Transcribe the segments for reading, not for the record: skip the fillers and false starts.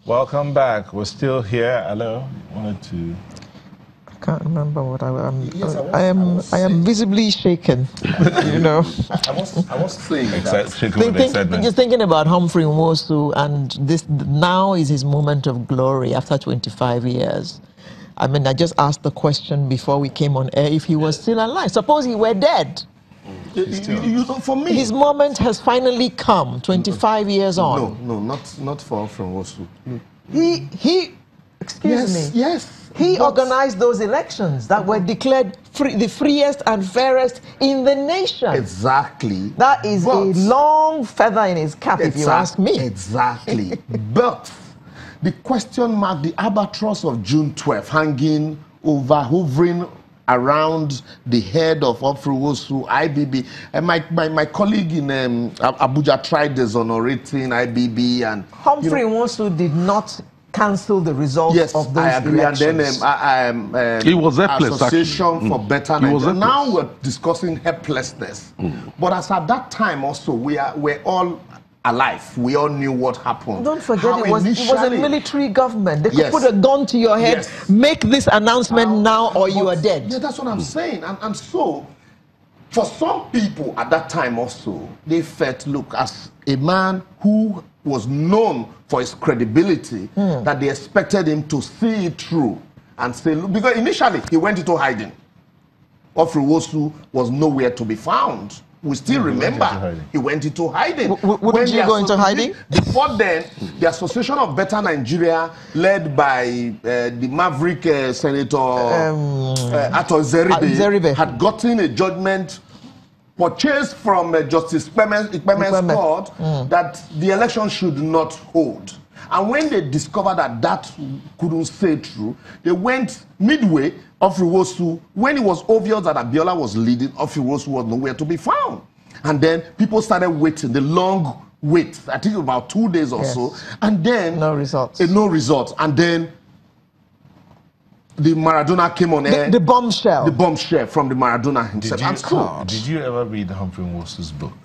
Welcome back. We're still here. Hello. Wanted to. I can't remember what I am. Yes, I am visibly shaken. You know. I was saying Just thinking about Humphrey Nwosu, and this now is his moment of glory after 25 years. I mean, I just asked the question before we came on air if he was still alive. Suppose he were dead. For me, his moment has finally come. 25 years on. No, not for Humphrey Nwosu. Excuse me. Yes. He organized those elections that were declared the freest and fairest in the nation. Exactly. That is a long feather in his cap, if you ask me. Exactly. But the question mark, the albatross of June 12th, hovering around the head of Humphrey Nwosu, IBB. And my colleague in Abuja tried exonerating IBB. And Humphrey Nwosu did not cancel the results of those elections. And then he was helpless, Association for Better Nigeria. Now we're discussing helplessness. But as at that time also, we're all alive. We all knew what happened. Don't forget, it was a military government. They could put a gun to your head, make this announcement now, or you are dead. Yeah, that's what I'm saying. And so, for some people at that time also, they felt, look, as a man who was known for his credibility, that they expected him to see it through and say, look, because initially he went into hiding. Humphrey Nwosu was nowhere to be found. We still remember he went into hiding. Wouldn't you go into hiding? Before then, the Association of Better Nigeria, led by the maverick Senator Ato Zeribe, had gotten a judgment purchased from Justice Ikpeme's court that the election should not hold. And when they discovered that that couldn't stay true, they went midway. Humphrey Nwosu, when it was obvious that Abiola was leading, Humphrey Nwosu was nowhere to be found. And then people started waiting, the long wait, I think about 2 days or so. And then no results. No results. And then the Maradona came on air. The bombshell. The bombshell from the Maradona himself. Did you ever read Humphrey Nwosu's book?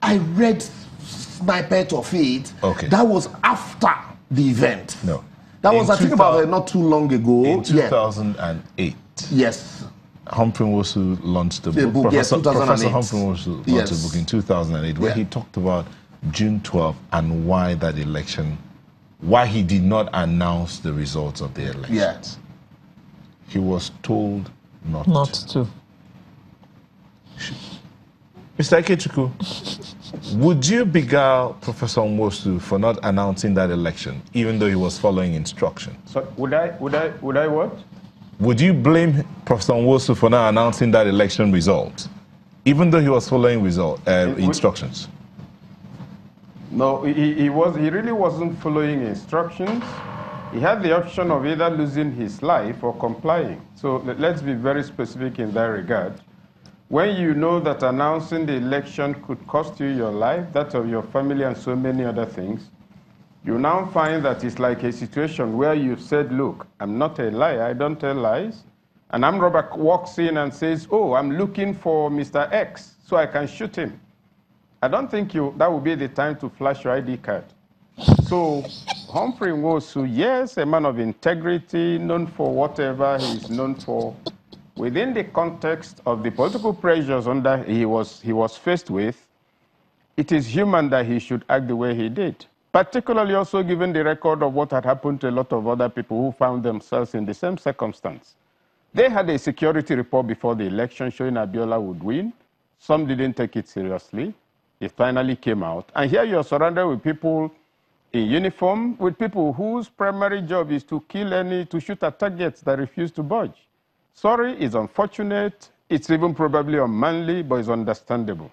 I read snippet of it. Okay. That was after the event. No. That was, I think, about not too long ago. In 2008. Yes. Humphrey Nwosu launched a book. Professor Humphrey Nwosu launched a book in 2008 where he talked about June 12th and why that election, why he did not announce the results of the election. Yes. He was told not to. Mr. Ikechukwu, would you beguile Professor Nwosu for not announcing that election, even though he was following instructions? So would I what? Would you blame Professor Nwosu for not announcing that election result, even though he was following instructions? No, he really wasn't following instructions. He had the option of either losing his life or complying. So let's be very specific in that regard. When you know that announcing the election could cost you your life, that of your family, and so many other things, you now find that it's like a situation where you've said, look, I'm not a liar, I don't tell lies. And armed robber walks in and says, oh, I'm looking for Mr. X, so I can shoot him. I don't think that would be the time to flash your ID card. So Humphrey Nwosu, yes, a man of integrity, known for whatever he's known for, within the context of the political pressures he was faced with, it is human that he should act the way he did. Particularly also given the record of what had happened to a lot of other people who found themselves in the same circumstance. They had a security report before the election showing Abiola would win. Some didn't take it seriously. It finally came out. And here you're surrounded with people in uniform, with people whose primary job is to shoot at targets that refuse to budge. Sorry, it's unfortunate. It's even probably unmanly, but it's understandable.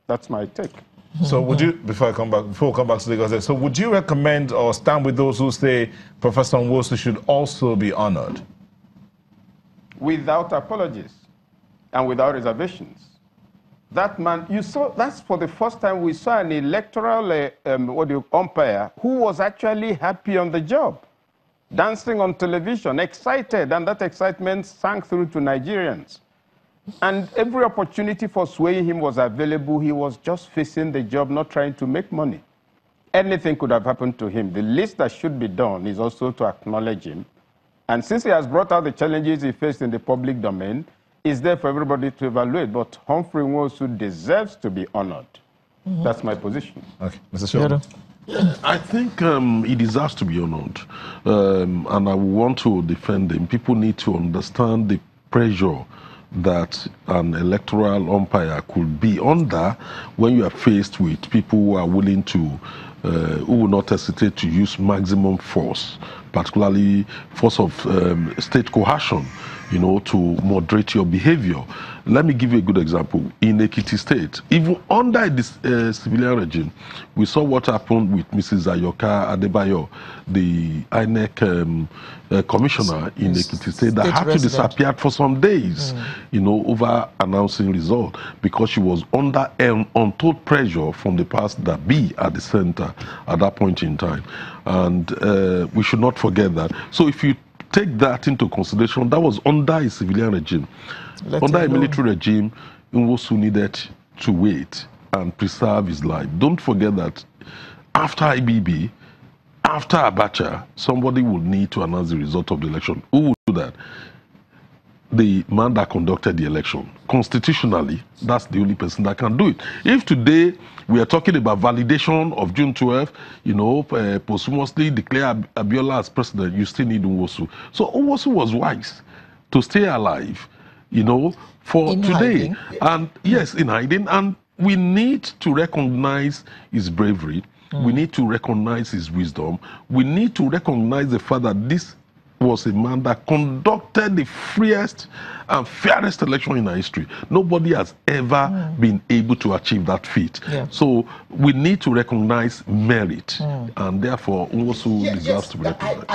That's my take. So would you, before we come back to Lagos, so would you recommend or stand with those who say Professor Nwosu should also be honored? Without apologies and without reservations. That man, you saw, that's for the first time we saw an electoral umpire who was actually happy on the job, dancing on television, excited, and that excitement sank through to Nigerians. And every opportunity for swaying him was available. He was just facing the job, not trying to make money. anything could have happened to him. The least that should be done is also to acknowledge him. And since he has brought out the challenges he faced in the public domain, it's there for everybody to evaluate. But Humphrey Nwosu deserves to be honored. That's my position. Okay, Mr. Shaw. I think he deserves to be honored, and I want to defend him. People need to understand the pressure that an electoral umpire could be under when you are faced with people who are willing to, who will not hesitate to use maximum force, particularly force of state coercion, you know, to moderate your behavior. Let me give you a good example. In Ekiti State, even under this civilian regime, we saw what happened with Mrs. Ayoka Adebayo, the INEC commissioner in Ekiti State, that had to disappear for some days, you know, over announcing result, because she was under untold pressure from the powers that be at the center at that point in time. And we should not forget that. So if you take that into consideration, that was under a civilian regime. Under a military regime, Nwosu needed to wait and preserve his life. Don't forget that after IBB, after Abacha, somebody would need to announce the result of the election. Who would do that? The man that conducted the election. Constitutionally, that's the only person that can do it. If today we are talking about validation of June 12th, you know, posthumously declare Abiola as president, you still need Nwosu. So Nwosu was wise to stay alive, you know, for in today. Hiding. And yes, in hiding. And we need to recognize his bravery. We need to recognize his wisdom. We need to recognize the fact that this was a man that conducted the freest and fairest election in our history. Nobody has ever been able to achieve that feat. So we need to recognize merit, and therefore Nwosu deserves to be recognized.